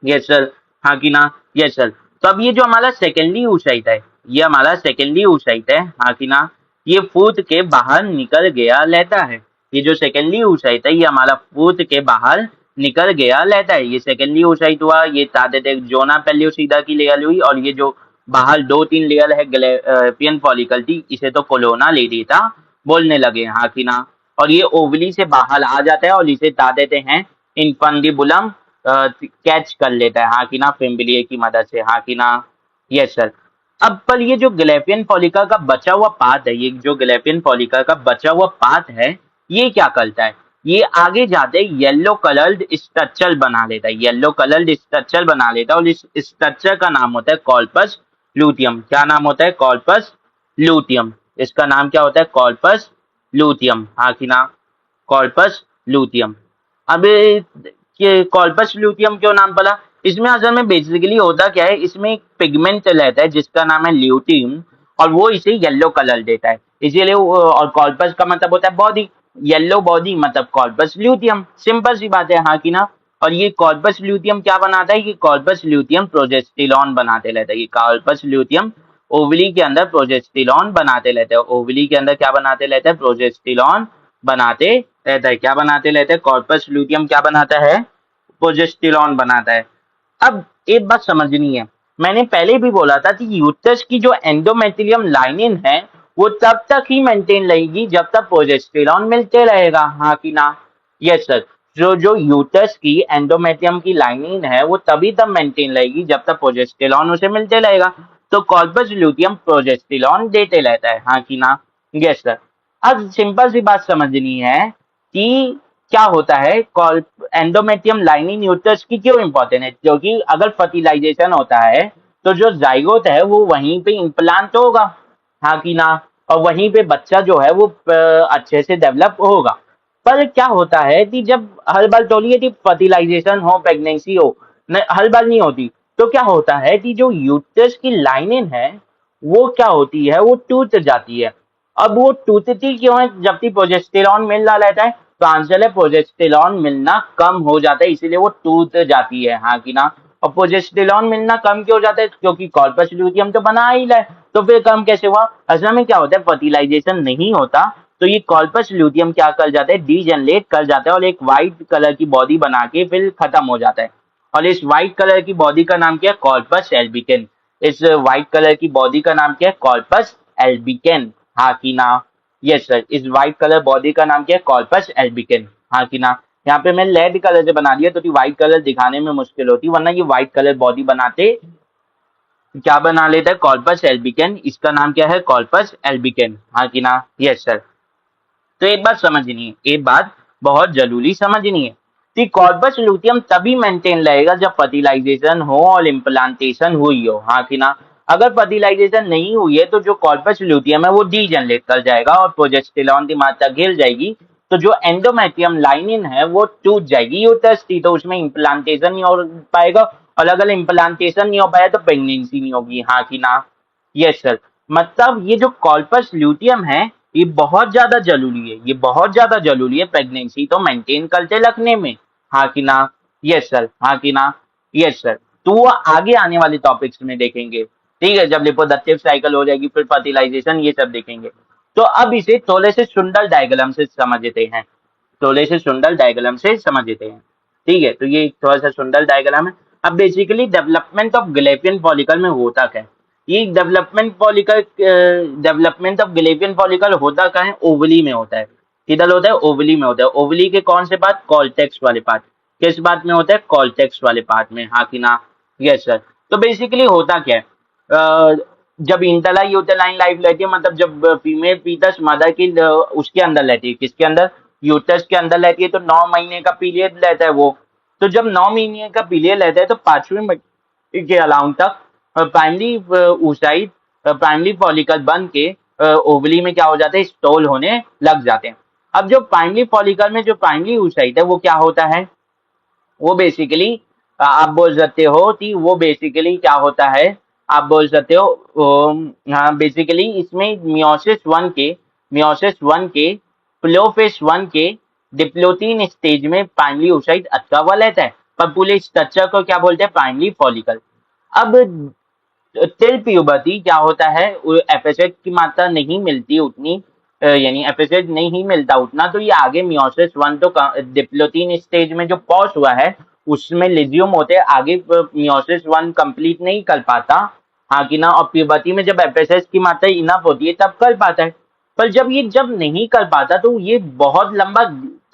यस सर, हाँ कि ना? Yes sir. तो अब ये जो हमारा सेकेंडरी oocyte है, ये हमारा सेकेंडरी oocyte है, हाँ कि ना? ये फूट के बाहर निकल गया रहता है। ये जो सेकेंडरी oocyte है ये हमारा फूट के बाहर निकल गया रहता है। ये सेकेंडरी oocyte हुआ, ये तादेटेक जोना पेल्यूसिडा की लेयर हुई, और ये जो बाहर 2-3 लेयर है ग्लेफियन फॉलिकल की, इसे तो कोलोना लेडिएटा बोलने लगे, हाँ कि ना? और ये ओवली से बाहर आ जाता है और इसे ता देते हैं इनफंडिबुलम, कैच कर लेता है, हाँ कि ना? फिम्बिलिए की मदद से, हाँ कि ना? Yes sir. अब पर ये जो ग्लेफियन फॉलिकल का बचा हुआ पार्ट है, ये जो ग्लेफियन फॉलिकल का बचा हुआ पार्ट है, ये क्या करता है? ये आगे जाते येलो कलर्ड स्ट्रक्चर बना लेता है, येलो कलर्ड स्ट्रक्चर बना लेता है, और इस स्ट्रक्चर का नाम होता है कॉर्पस लूटियम। क्या नाम होता है? Corpus luteum. इसका नाम क्या होता है? कॉर्पस लूटियम, हाँ कि ना? Corpus luteum. अब ये कॉर्पस ल्यूटियम क्यों नाम पड़ा? इसमें असल में बेसिकली होता क्या है, इसमें एक पिगमेंट रहता है जिसका नाम है ल्यूटियम, और वो इसे येलो कलर देता है, इसीलिए और कॉर्पस का मतलब होता है बॉडी, येलो बॉडी मतलब कॉर्पस ल्यूटियम, सिंपल सी बात है, हाँ कि ना? और ये कॉर्पस ल्यूटियम क्या बनाता है? ये कॉर्पस ल्यूटियम प्रोजेस्टिलॉन बनाते रहता है। ये कॉर्पस ल्यूटियम ओवली के अंदर प्रोजेस्टिलॉन बनाते रहते हैं, ओवली के अंदर क्या बनाते रहते हैं? प्रोजेस्टिलॉन बनाते रहता है। क्या बनाते रहते हैं? कॉर्पस लूटियम क्या बनाता है? प्रोजेस्टिलॉन बनाता है। अब एक बात समझनी है, मैंने पहले भी बोला था कि यूट्रस की जो एंडोमेट्रियम लाइनिंग है वो तब तक ही मेंटेन रहेगी जब तक प्रोजेस्टेरॉन मिलते रहेगा, हाँ कि ना? Yes sir. जो जो यूट्रस की एंडोमेट्रियम की लाइनिंग है वो तभी तब मेंटेन रहेगी जब तक प्रोजेस्टेरॉन उसे मिलते रहेगा। तो कॉर्पस ल्यूटियम प्रोजेस्टेरॉन देते रहता है, हाँ कि ना? Yes sir. अब सिंपल सी बात समझनी है कि क्या होता है, एंडोमेट्रियम लाइनिंग यूट्रस की क्यों इंपॉर्टेंट है? क्योंकि अगर फर्टिलाइजेशन होता है तो जो जाइगोट है वो वहीं पे इम्प्लांट होगा, हाँ कि ना? और वहीं पे बच्चा जो है वो अच्छे से डेवलप होगा। पर क्या होता है कि जब हर बार तोलिए कि फर्टिलाइजेशन हो, प्रेगनेंसी हो, हर बार नहीं होती, तो क्या होता है कि जो यूट्रस की लाइनिंग है वो क्या होती है? वो टूट जाती है। अब वो टूटती क्यों है? जबकि प्रोजेस्टेरॉन मिल रहा रहता है, तो आंसर है प्रोजेस्टेरॉन मिलना कम हो जाता है, इसीलिए वो टूट जाती है, हाँ कि ना? और प्रोजेस्टेरॉन मिलना कम क्यों हो जाता है? क्योंकि कॉर्पस ल्यूटियम तो बना ही है, तो फिर कम कैसे हुआ? असल में क्या होता है, फर्टिलाइजेशन नहीं होता तो ये कॉर्पस ल्यूटियम क्या कर जाता है? डीजनरेट कर जाता है और एक व्हाइट कलर की बॉडी बना के फिर खत्म हो जाता है। और इस व्हाइट कलर की बॉडी का नाम क्या है? Corpus albicans. इस व्हाइट कलर की बॉडी का नाम क्या है? कॉर्पस एल्बिकन, हाँ कि ना? Yes sir. इस व्हाइट कलर बॉडी का नाम क्या है? कॉर्पस एल्बिकन, हाँ कि ना? यहाँ पे मैं लेड कलर से बना दिया तो व्हाइट कलर दिखाने में मुश्किल होती, वरना ये व्हाइट कलर बॉडी बनाते क्या बना लेता है? Corpus albicans. इसका नाम क्या है? कॉर्पस एल्बिकन, हाँ कि ना? Yes sir. तो एक बात समझनी है, एक बात बहुत जरूरी समझनी है दी कॉर्पस लूटियम तभी मेंटेन रहेगा जब फर्टिलाइजेशन हो और इम्प्लांटेशन हुई हो, हाँ कि ना। अगर फर्टिलाइजेशन नहीं हुई है तो जो कॉर्पस लूटियम है वो डीजनरेट कर जाएगा और प्रोजेस्टेरॉन की मात्रा गिर जाएगी, तो जो एंडोमेट्रियम लाइनिन है वो टूट जाएगी यूट्रस की, तो उसमें इम्प्लांटेशन नहीं हो पाएगा, और अगर इम्प्लांटेशन नहीं हो पाया तो प्रेगनेंसी नहीं होगी, हाँ कि ना। Yes sir. मतलब ये जो कॉर्पस ल्यूटियम है ये बहुत ज्यादा जरूरी है, ये बहुत ज्यादा जरूरी है प्रेगनेंसी तो मेंटेन करते रखने में, हाँ कि ना। यस सर, हाँ कि ना। Yes sir. तो वो आगे आने वाले टॉपिक्स में देखेंगे, ठीक है, जब रिप्रोडक्टिव साइकिल हो जाएगी फिर फर्टिलाइजेशन ये सब देखेंगे। तो अब इसे थोड़े से सुंदर डायग्राम से समझते हैं, थोड़े से सुंदर डायग्राम से समझते हैं, ठीक है। तो ये थोड़ा सा सुंदर डायग्राम है। अब बेसिकली डेवलपमेंट ऑफ ग्लैपियन फॉलिकल में होता क्या है, ये डेवलपमेंट ऑफ ग्लैपियन फॉलिकल होता क्या है, ओवली में होता है। किधर होता है, ओवली में होता है। ओवली के कौन से पार्ट, कॉर्टेक्स वाले पार्ट। किस बात में होता है, कॉर्टेक्स वाले पार्ट में, हाँ कि ना। Yes sir. तो बेसिकली होता क्या है, जब इंटरला यूटेराइन लाइफ रहती है, मतलब जब फीमेल फीटस मदर की उसके अंदर रहती है, किसके अंदर, यूटस के अंदर रहती है, तो 9 महीने का पीरियड रहता है वो। तो जब 9 महीने का पीरियड रहता है तो 5वें के अलाउंड तक प्राइमरी ऊसाइड, प्राइमरी फॉलिकल बन के ओवली में क्या हो जाते हैं, स्टॉल होने लग जाते हैं। अब जो प्राइमरी फॉलिकल में जो प्राइमरी ऊसाइड है वो क्या होता है, वो बेसिकली आप बोल सकते हो कि वो बेसिकली क्या होता है, आप बोल सकते हो हाँ बेसिकली इसमें मियोसिस वन के प्लोफेस वन के डिप्लोटीन स्टेज में प्राइमरी oocyte अटका हुआ रहता है, पर पूरे स्ट्रक्चर को क्या बोलते हैं, प्राइमरी फॉलिकल। अब टिल प्यूबर्टी क्या होता है, एफएसएच की मात्रा नहीं मिलती उतनी, यानी एफएसएच नहीं मिलता उतना, तो ये आगे मियोसिस वन तो डिप्लोटीन स्टेज में जो पॉज हुआ है उसमें लिजियम होते हैं, आगे मियोसिस वन कंप्लीट नहीं कर पाता, हाँ कि ना। और प्यूबर्टी में जब एफएसएच की मात्रा इनफ होती है तब कर पाता है, पर जब नहीं कर पाता तो ये बहुत लंबा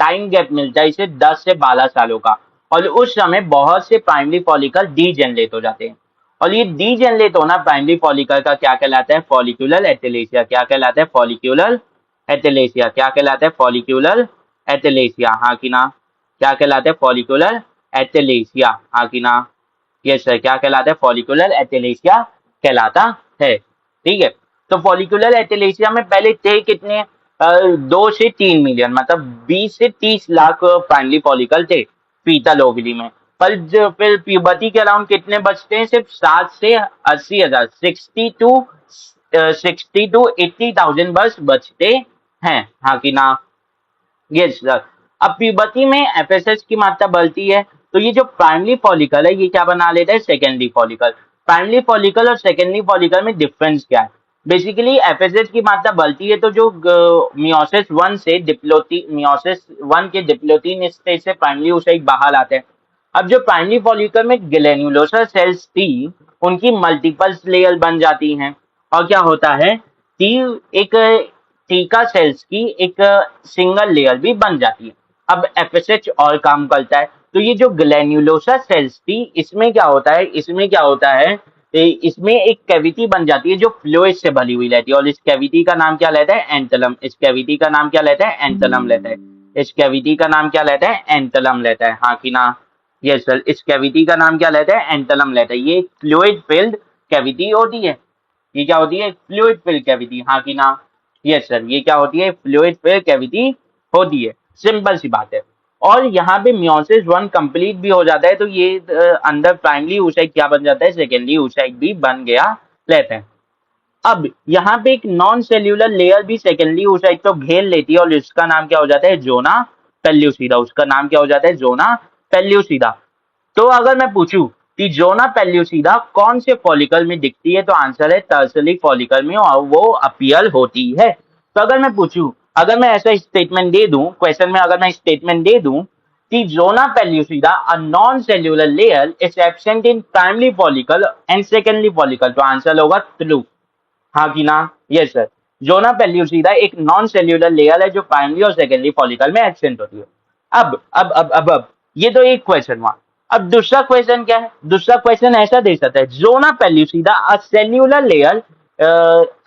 टाइम गैप मिलता है इसे, 10 से 12 सालों का, और उस समय बहुत से प्राइमरी फॉलिकल डीजेनरेट हो जाते हैं। और ये डीजेनरेट होना प्राइमरी फॉलिकल का क्या कहलाता है, फॉलिक्यूलर एटेलेसिया। क्या कहलाता है, फॉलिक्यूलर एटेलेसिया। क्या कहलाता है, फॉलिक्यूलर एटेलेसिया, हाँ कि ना। क्या कहलाता है, फॉलिक्यूलर एटेलेसिया, हाँ कि ना। Yes sir. क्या कहलाता है, फॉलिक्यूलर एटेलेसिया कहलाता है, ठीक है। तो फॉलिक्यूलर एटेलेसिया में पहले थे कितने, 2 से 3 मिलियन, मतलब 20 से 30 लाख प्राइमरी फॉलिकल थे फीटल ओवरी में। पर फिर प्यूबर्टी के अराउंड कितने बचते हैं, सिर्फ 60 से 80 हजार, 60 to 80,000 बस बचते हैं, हाँ कि ना। Yes sir. अब प्यूबर्टी में एफएसएच की मात्रा बढ़ती है तो ये जो प्राइमरी फॉलिकल है ये क्या बना लेता है, सेकेंडरी फॉलिकल। प्राइमरी फॉलिकल और सेकेंडरी फॉलिकल में डिफरेंस क्या है, बेसिकली एफएसएच की मात्रा बढ़ती है तो जो मियोसिस वन के डिप्लोटीन स्टेज से प्राइमरी oocyte बाहर आते हैं। अब जो प्राइमरी फॉलिकल में ग्लैन्युलोसर सेल्स थी उनकी मल्टीपल लेयर बन जाती हैं, और क्या होता है कि एक टीका सेल्स की एक सिंगल लेयर भी बन जाती है। अब एफएसएच और काम करता है, तो ये जो ग्लैन्युलोसा सेल्स थी इसमें क्या होता है, इसमें एक कैविटी बन जाती है जो फ्लूइड से भरी हुई रहती है, और इस कैविटी का नाम क्या रहता है, एंटलम। इस कैविटी का नाम क्या रहता है, एंटलम रहता है। इस कैविटी का नाम क्या रहता है, एंटलम रहता है, हाँ कि ना। Yes sir. इस कैविटी का नाम क्या रहता है, एंटलम रहता है। ये फ्लूइड फिल्ड कैविटी होती है, ये क्या होती है, फ्लूइड फिल्ड कैविटी, हाँ कि ना। Yes sir. ये क्या होती है, फ्लूइड फिल्ड कैविटी होती है, सिंपल सी बात है। और यहाँ पे मियोसिस वन कंप्लीट भी हो जाता है तो ये अंदर प्राइमरी oocyte क्या बन जाता है, सेकेंडरी oocyte भी बन गया रहता है। अब यहाँ पे एक नॉन सेल्यूलर लेयर भी सेकेंडरी oocyte को घेर लेती है और इसका नाम क्या हो जाता है, जोना पेल्यूसिडा। उसका नाम क्या हो जाता है, जोना पेल्यूसिडा। तो अगर मैं पूछूं कि जोना पेल्यूसिडा कौन से फॉलिकल में दिखती है, तो आंसर है टर्सरी फॉलिकल में, और वो अपीयर होती है। तो अगर मैं पूछूं, अगर मैं ऐसा स्टेटमेंट दे दूं क्वेश्चन में, अगर मैं स्टेटमेंट दे दूं कि zona pellucida a non cellular layer is absent in primary follicle and secondary follicle, तो आंसर होगा ट्रू, हाँ कि ना। Yes sir. जोना पेल्यूसिडा एक नॉन सेल्यूलर लेयर है जो प्राइमरी और सेकेंडरी फॉलिकल में एब्सेंट होती है। अब ये तो एक क्वेश्चन हुआ। अब दूसरा क्वेश्चन क्या है, दूसरा क्वेश्चन ऐसा दे सकता है, zona pellucida a cellular layer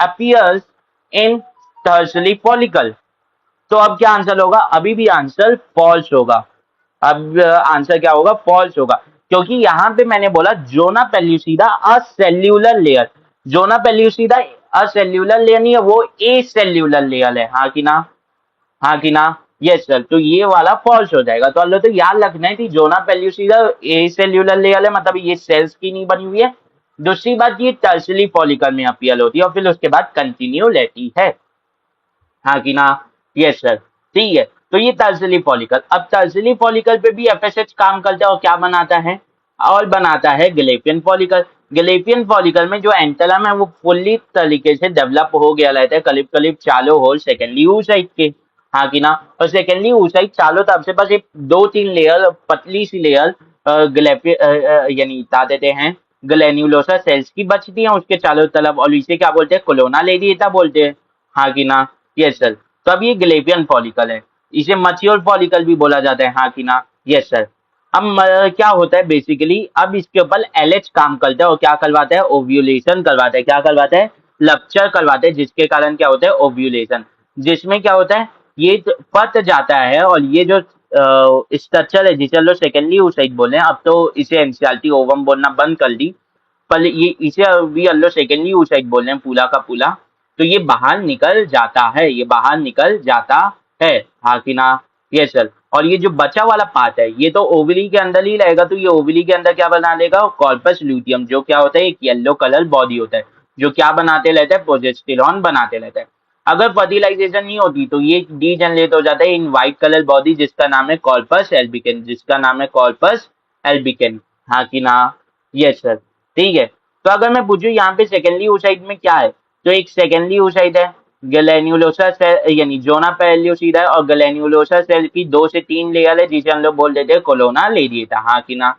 appears in tertiary follicle, तो अब क्या आंसर होगा, अभी भी आंसर फॉल्स होगा। अब आंसर क्या होगा, फॉल्स होगा, क्योंकि यहाँ पे मैंने बोला जोना pellucida a cellular layer, zona pellucida a cellular layer नहीं है, वो ए सेल्यूलर लेयर है, हाँ कि ना, हाँ कि ना, यस सर, तो ये वाला फॉल्स हो जाएगा। तो अल्लो तो याद रखना है कि जोना पेल्यूसिडा ए सेल्यूलर लेयर है, मतलब ये सेल्स की नहीं बनी हुई है। दूसरी बात, ये टर्सरी फॉलिकल में अपीयर होती है और फिर उसके बाद कंटिन्यू रहती है, हाँ कि ना, यस सर, ठीक है। तो ये टर्सरी फॉलिकल, अब टर्सरी फॉलिकल पे भी एफएसएच काम करता है और क्या बनाता है, और बनाता है गलेपियन फॉलिकल। गलेपियन फॉलिकल में जो एंटलम है वो फुल्ली तरीके से डेवलप हो गया रहता है, करीब करीब चारों होल सेकेंडली oocyte के, हाँ कि ना। और सेकेंडली oocyte चारों तरफ से बस एक दो तीन लेयर, पतली सी लेयर यानी बता देते हैं ग्लैन्युलोसा सेल्स की बचती है उसके चारों तरफ, और इसे क्या बोलते हैं, कोलोना लेडिएटा बोलते हैं, हाँ कि ना, यस सर। तो अब ये ग्लेपियन फॉलिकल है, इसे मच्योर फॉलिकल भी बोला जाता है, हाँ कि ना, यस सर। अब क्या होता है बेसिकली, अब इसके ऊपर एलएच काम करता है और क्या करवाता है, ओव्यूलेशन करवाता है, क्या करवाता है, लप्चर करवाते हैं, जिसके कारण क्या होता है, ओव्यूलेशन, जिसमें क्या होता है, ये पत जाता है, और ये जो स्ट्रक्चर है जिसे हम लोग सेकेंडली oocyte बोले हैं, अब तो इसे एनसीईआरटी ओवम बोलना बंद कर दी, पर ये इसे अभी हम लोग सेकेंडली oocyte बोल रहे हैं पूरा का पूरा। तो ये बाहर निकल जाता है, ये बाहर निकल जाता है, हाँ कि ना, ये सर। और ये जो बचा वाला पार्ट है ये तो ओवरी के अंदर ही रहेगा, तो ये ओवरी के अंदर क्या बना देगा, कॉर्पस ल्यूटियम, जो क्या होता है, एक येलो कलर बॉडी होता है, जो क्या बनाते रहता है, प्रोजेस्टेरॉन बनाते रहता है। अगर फर्टिलाइजेशन नहीं होती तो ये डीजनरेट हो जाता है इन व्हाइट कलर बॉडी, जिसका नाम है कॉर्पस एल्बिकन, जिसका नाम है कॉर्पस एल्बिकन, हाँ कि ना, यस सर, ठीक है। तो अगर मैं पूछूं यहाँ पे सेकेंडली oocyte में क्या है, तो एक सेकेंडली oocyte है, ग्लैन्युलोसा सेल यानी जोना पेल्यूसिडा है, और ग्लैन्युलोसा सेल की 2 से 3 लेयर है, जिसे हम लोग बोल देते हैं कोलोना लेडिएटा, हाँ कि ना।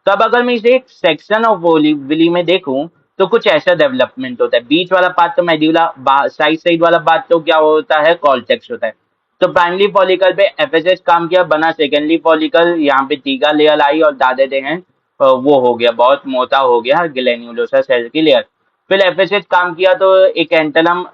तो अब अगर मैं इसे एक सेक्शन ऑफ विली में देखूं तो कुछ ऐसा डेवलपमेंट होता है, बीच वाला पार्ट तो मेड्यूला, साइड साइड वाला पार्ट तो क्या होता है, कॉर्टेक्स होता है। तो प्राइमरी फॉलिकल पे एफएसएच काम किया, बना सेकेंडरी फॉलिकल, यहाँ पे टीका लेयर आई और बता देते हैं वो हो गया, बहुत मोटा हो गया ग्लैन्युलोसा सेल की लेयर। फिर एफएसएच काम किया तो एक एंटलम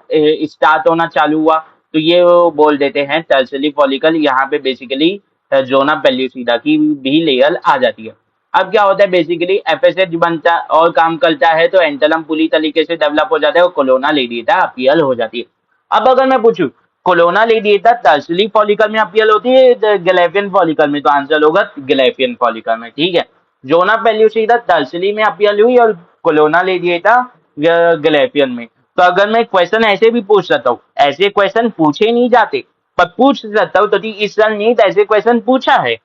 स्टार्ट होना चालू हुआ, तो ये वो बोल देते हैं टर्सरी फॉलिकल, यहाँ पे बेसिकली जोना पेल्यूसिडा की भी लेयर आ जाती है। अब क्या होता है बेसिकली, एफएसएच बनता और काम करता है तो एंटलम पूरी तरीके से डेवलप हो जाता है और कोलोना लेडिएटा अपीयर हो जाती है। अब अगर मैं पूछूं कोलोना लेडिएटा टर्सरी फॉलिकल में अपीयर होती है ग्लैफियन फॉलिकल में, तो आंसर होगा ग्लैफियन फॉलिकल में, ठीक है। जोना पेल्यूसिडा टर्सरी में अपीयर हुई और कोलोना लेडिएटा ग्लैफियन में। तो अगर मैं क्वेश्चन ऐसे भी पूछ सकता हूँ, ऐसे क्वेश्चन पूछे नहीं जाते पर पूछ सकता हूँ, तो इस साल नीट ऐसे क्वेश्चन पूछा है,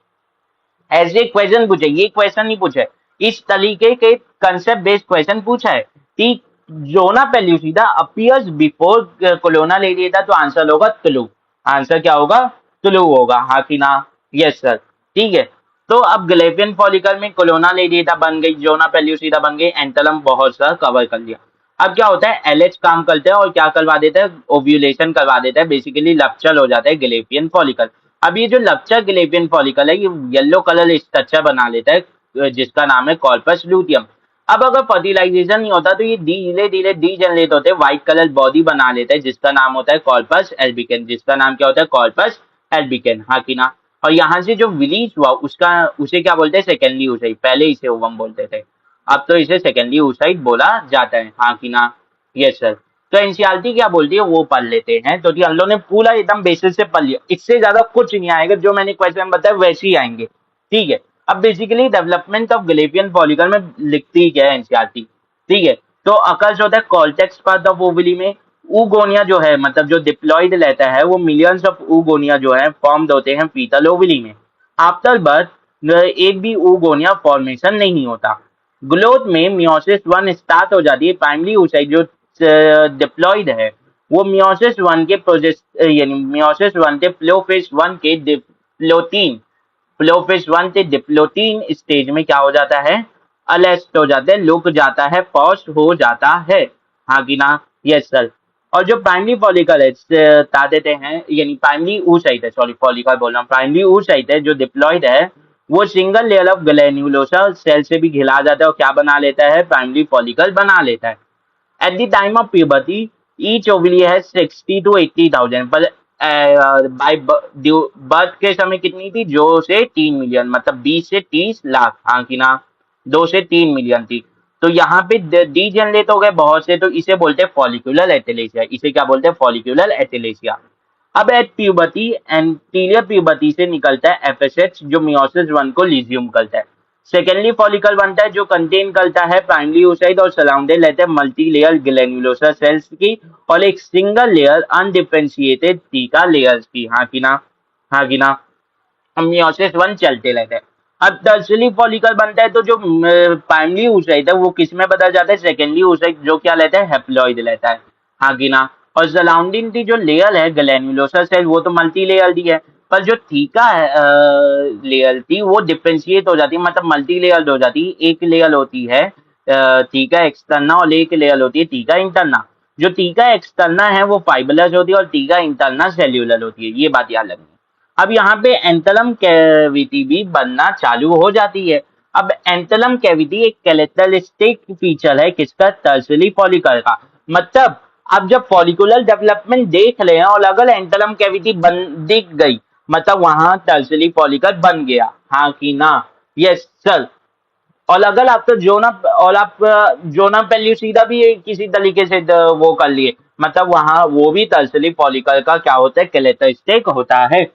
ऐसे क्वेश्चन पूछे, ये क्वेश्चन नहीं पूछे, इस तरीके के कंसेप्ट बेस्ड क्वेश्चन पूछा है कि जोना पेल्यूसिडा अपीयर्स बिफोर कोलोना लेडिएटा, तो आंसर होगा तुलु, आंसर क्या होगा, तुलु होगा, हाँ कि ना, यस सर, ठीक है। तो अब ग्लेफियन फॉलिकल में कोलोना लेडिएटा बन गई, जोना पेल्यूसिडा बन गई, एंटलम बहुत सा कवर कर लिया। अब क्या होता है, एलएच काम करते हैं और क्या करवा देता है, ओव्यूलेशन करवा देता है, बेसिकली लप्चर हो जाता है ग्लेफियन फॉलिकल। अब ये जो लप्चर ग्लेफियन फॉलिकल है ये येलो कलर स्ट्रक्चर बना लेता है, जिसका नाम है कॉर्पस ल्यूटियम। अब अगर फर्टिलाइजेशन नहीं होता तो ये धीरे धीरे डीजनरेट होते हैं, व्हाइट कलर बॉडी बना लेता है, जिसका नाम होता है कॉर्पस एल्बिकन, जिसका नाम क्या होता है, कॉर्पस एल्बिकन, हाँ कि ना। और यहाँ से जो रिलीज हुआ उसका उसे क्या बोलते हैं, सेकेंडली oocyte, पहले इसे ओवम बोलते थे, अब तो इसे सेकेंडली oocyte बोला जाता है, हाँ कि ना, यस सर। तो एनसीईआरटी क्या बोलती है वो पढ़ लेते हैं, तो हम लोग ने पूरा एकदम बेसिस से पढ़ लिया, इससे ज्यादा कुछ नहीं आएगा, जो मैंने क्वेश्चन बताया वैसे ही आएंगे, ठीक है। अब बेसिकली डेवलपमेंट ऑफ ग्लेफियन फॉलिकल में लिखती क्या है एनसीईआरटी, ठीक है। तो अकर्स होता है कॉर्टेक्स पार्ट ऑफ ओवरी में, ऊगोनिया जो है मतलब जो डिप्लॉइड रहता है वो मिलियंस ऑफ ऊगोनिया जो है फॉर्म्ड होते हैं फीटल ओवरी में। आफ्टर बर्थ एक भी ऊगोनिया फॉर्मेशन नहीं होता। ग्रोथ में मियोसिस 1 स्टार्ट हो जाती है, प्राइमरी oocyte जो डिप्लॉइड है वो मियोसिस 1 के प्रोजेस्ट यानी मियोसिस 1 के प्लोफेज 1 के डिप्लोटीन, प्लोफेज 1 से डिप्लोटीन स्टेज में क्या हो जाता है, अलेस्ट हो जाता है, लुक जाता है, पॉस्ट हो जाता है, हाँ कि ना, यस सर। और जो प्राइमरी फॉलिकल है बता देते हैं, यानी प्राइमरी oocyte है, सॉरी फॉलिकल बोल रहा हूँ, प्राइमरी oocyte है जो डिप्लॉइड है वो सिंगल लेयर ऑफ ग्लैन्युलोसा सेल से भी घिरा जाता है और क्या बना लेता है, प्राइमरी फॉलिकल बना लेता है। At the time of puberty, each ovary has 60 to 80,000, but by birth के समय कितनी थी, 2 से 3 मिलियन, मतलब 20 से 30 लाख, हाँ कि ना, 2 से 3 मिलियन थी। तो यहाँ पे डी जनरेट हो गए बहुत से, तो इसे बोलते हैं फॉलिकुलर एटेलेसिया। इसे क्या बोलते हैं, फॉलिकुलर एटेलेसिया। अब एट प्यूबर्टी, एंटीरियर प्यूबर्टी से निकलता है एफएसएच, जो मियोसिस 1 को लिज्यूम करता है। सेकेंडली फॉलिकल बनता है जो कंटेन करता है प्राइमरी oocyte और सराउंडेड रहते हैं मल्टी लेयर ग्लैन्युलोसा सेल्स की और एक सिंगल लेयर अनडिफरेंशिएटेड टीका लेयर्स की, हाँ कि ना, हाँ कि ना। मियोसिस 1 चलते रहते हैं। अब टर्शियरी फॉलिकल बनता है तो जो प्राइमरी oocyte है वो किस में बदल जाता है, सेकेंडरी oocyte, जो क्या रहता है, हेप्लॉइड रहता है, हाँ कि ना। और सराउंडिंग की जो लेयर है ग्लैन्युलोसा सेल वो तो मल्टी लेयर दी है, पर जो थीका लेयर थी वो डिफरेंशिएट हो जाती है, मतलब मल्टी लेयर हो जाती है। एक लेयर होती है थीका एक्सटर्ना और एक लेयर होती है थीका इंटरना। जो थीका एक्सटर्ना है वो फाइबरस होती है और थीका इंटरना सेल्यूलर होती है, ये बात याद रखनी है। अब यहाँ पे एंथलम कैविटी भी बनना चालू हो जाती है। अब एंथलम कैविटी एक कैरेक्टरिस्टिक फीचर है किसका, टर्शियरी फॉलिकल का। मतलब अब जब फॉलिकुलर डेवलपमेंट देख रहे हैं और अगर एंथलम कैविटी बन दिख गई, मतलब वहां टर्शियरी फॉलिकल बन गया, हाँ कि ना, यस सर। और अगर आप तो जोना और आप जोना पेल्यूसिडा भी किसी तरीके से वो कर लिए, मतलब वहां वो भी टर्शियरी फॉलिकल का क्या होता है, कैरेक्टरिस्टिक होता है।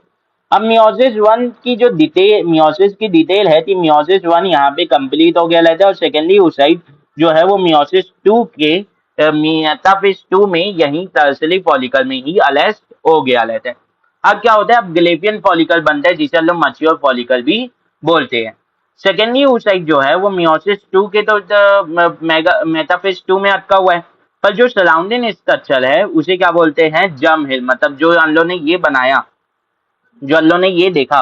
अब मियोसिस 1 की जो डिटेल, मियोसिस की डिटेल है कि मियोसिस 1 यहाँ पे कंप्लीट हो गया रहता है और सेकेंडली oocyte जो है वो मियोसिस 2 के मेटाफेज 2 में यही टर्शियरी फॉलिकल में ही अलेस्ट हो गया रहता है। अब क्या होता है, अब ग्लेपियन फॉलिकल बनता है जिसे हम लोग मैच्योर फॉलिकल भी बोलते हैं। सेकेंडरी oocyte जो है वो मियोसिस 2 के तो मेटाफेज 2 में अटका हुआ है, पर जो सराउंडिंग स्ट्रक्चर है उसे क्या बोलते हैं, जर्म हिल। मतलब जो हम लोग ने ये बनाया, जो अल्लाह ने ये देखा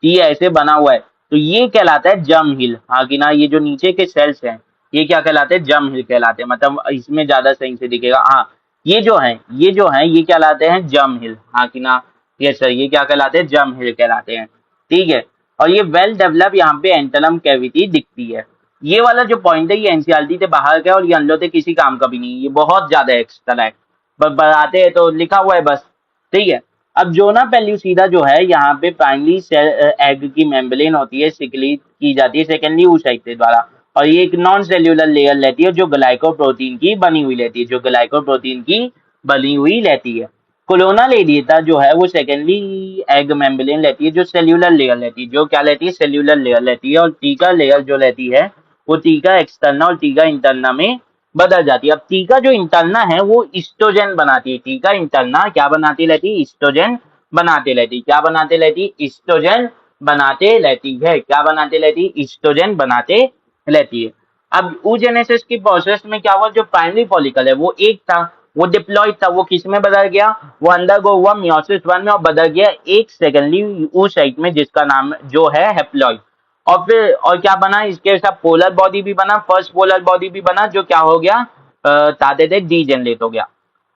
कि ये ऐसे बना हुआ है, तो ये कहलाता है जम हिल, हाँ कि ना। ये जो नीचे के सेल्स हैं ये क्या कहलाते हैं, जम हिल कहलाते हैं। मतलब इसमें ज्यादा सही से दिखेगा, हाँ। ये जो है ये कहलाते हैं जम हिल, हाँ कि ना। ये सर ये क्या कहलाते हैं, जम हिल कहलाते हैं, ठीक है। और ये वेल डेवलप यहाँ पे एंटलम कैविटी दिखती है। ये वाला जो पॉइंट है ये एनसीईआरटी से बाहर का है और ये अंदर से किसी काम का भी नहीं, ये बहुत ज्यादा एक्स्ट्रा है, बस बताते हैं तो लिखा हुआ है बस, ठीक है। अब जोना पेल्यूसिडा जो है यहाँ पे प्राइमरी सेल एग की मेम्ब्रेन होती है, सिक्रीट की जाती है सेकेंडरी oocyte के द्वारा, और ये एक नॉन सेल्यूलर लेयर रहती है जो ग्लाइकोप्रोटीन की बनी हुई रहती है, जो ग्लाइकोप्रोटीन की बनी हुई रहती है। कोलोनल एरिया जो है वो सेकेंडरी एग मेम्ब्रेन रहती है जो सेल्यूलर लेयर रहती है, जो क्या रहती है, सेल्यूलर लेयर रहती है। और टीका लेयर जो रहती है वो टीका एक्सटर्ना और टीका इंटरना में बदल जाती है। अब टीका जो इंटरना है वो ईस्ट्रोजन बनाती है, टीका इंटरना क्या बनाती रहती है, ईस्ट्रोजन बनाते रहती है। क्या बनाते रहती है, ईस्ट्रोजन बनाते रहती है। क्या बनाते रहती है, ईस्ट्रोजन बनाते रहती है। अब oogenesis की प्रोसेस में क्या हुआ, जो प्राइमरी फॉलिकल है वो एक था, वो डिप्लॉइड था, वो किस में बदल गया, वो अंडरगो हुआ मियोसिस 1 में और बदल गया एक सेकेंडरी oocyte में जिसका नाम जो है हेप्लॉइड। और फिर और क्या बना, इसके साथ पोलर बॉडी भी बना, फर्स्ट पोलर बॉडी भी बना, जो क्या हो गया, ताते थे डीजेनरेट हो गया।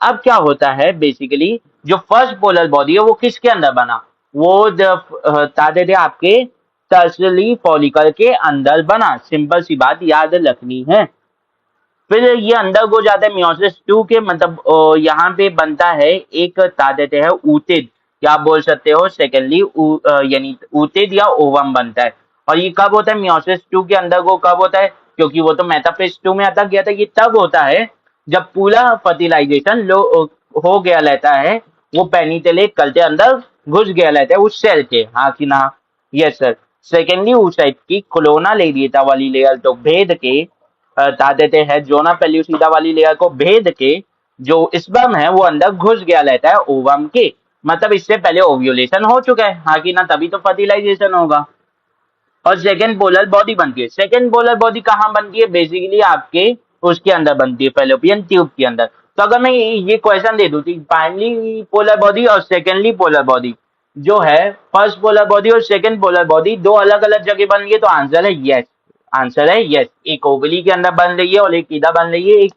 अब क्या होता है बेसिकली, जो फर्स्ट पोलर बॉडी है वो किसके अंदर बना, वो जब ताते थे आपके टर्शियरी फॉलिकल के अंदर बना, सिंपल सी बात याद रखनी है। फिर ये अंदर हो जाता है मियोसिस 2 के, मतलब यहाँ पे बनता है एक ता देते हैं ऊतिद, या आप बोल सकते हो सेकेंडली यानी ऊतिद या ओवम बनता है। और ये कब होता है, मियोसिस 2 के अंदर को कब होता है, क्योंकि वो तो मेटाफेज 2 में अटक गया था। ये तब होता है जब पूरा फर्टिलाइजेशन हो गया रहता है, वो पेनिटेलेट करते अंदर घुस गया रहता है उस सेल के, हाँ कि ना, यस सर। सेकेंडरी oocyte की कोलोनल एरिया वाली लेयर तो भेद के बता देते हैं, जोना पेल्यूसिडा वाली लेयर को भेद के जो स्पर्म है वो अंदर घुस गया रहता है ओवम के। मतलब इससे पहले ओव्यूलेशन हो चुका है, हाँ कि ना, तभी तो फर्टिलाइजेशन होगा। और सेकेंड पोलर बॉडी बनती है। सेकेंड पोलर बॉडी कहाँ बनती है, बेसिकली आपके उसके अंदर बनती है, फेलोपियन ट्यूब के अंदर। तो अगर मैं ये क्वेश्चन दे दूं प्राइमरी पोलर बॉडी और सेकेंडरी पोलर बॉडी जो है, फर्स्ट पोलर बॉडी और सेकेंड पोलर बॉडी दो अलग अलग जगह बन रही है, तो आंसर है यस। आंसर है यस, एक ओवली के अंदर बन रही है और एक इधर बन रही है, एक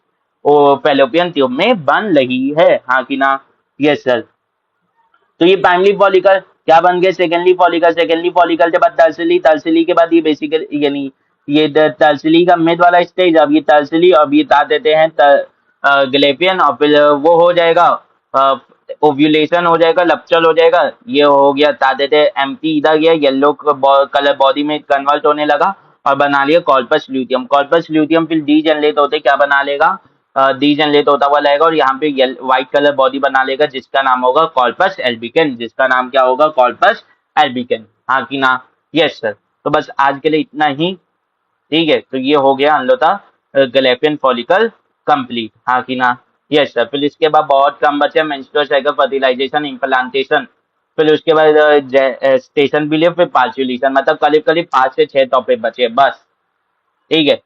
फेलोपियन ट्यूब में बन रही है, हाँ कि ना, यस सर। तो ये प्राइमरी फॉलिकल क्या बन गए, सेकेंडरी फॉलिकल। सेकेंडरी फॉलिकल के बाद टर्शियरी, टर्शियरी के बाद ये बेसिकली यानी ये टर्शियरी का मिड वाला स्टेज। अब ये टर्शियरी, अब ये बता देते हैं ग्लेपियन, और फिर वो हो जाएगा ओव्यूलेशन हो जाएगा, लपचल हो जाएगा, ये हो गया बता देते एम्प्टी, इधर गया येलो कलर बॉडी में कन्वर्ट होने लगा और बना लिया कॉर्पस ल्यूटियम। कॉर्पस ल्यूटियम फिर डी जनरेट होते क्या बना लेगा, डी जनरेट होता हुआ लाएगा और यहाँ पे व्हाइट कलर बॉडी बना लेगा जिसका नाम होगा कॉर्पस एल्बिकन, जिसका नाम क्या होगा कॉर्पस एल्बिकन। हाँ कि ना? Yes sir. तो बस आज के लिए इतना ही, ठीक है। तो ये हो गया हम लोग का गैलेपियन फॉलिकल कंप्लीट। हाँ कि ना? Yes sir. फिर इसके बाद बहुत कम बचे मेंस्ट्रुअल साइकिल, फर्टिलाइजेशन, इम्प्लांटेशन, फिर उसके बाद स्टेशन बिलीफ, फिर पार्चुलेशन, मतलब करीब करीब 5 से 6 टॉपिक बचे बस, ठीक है।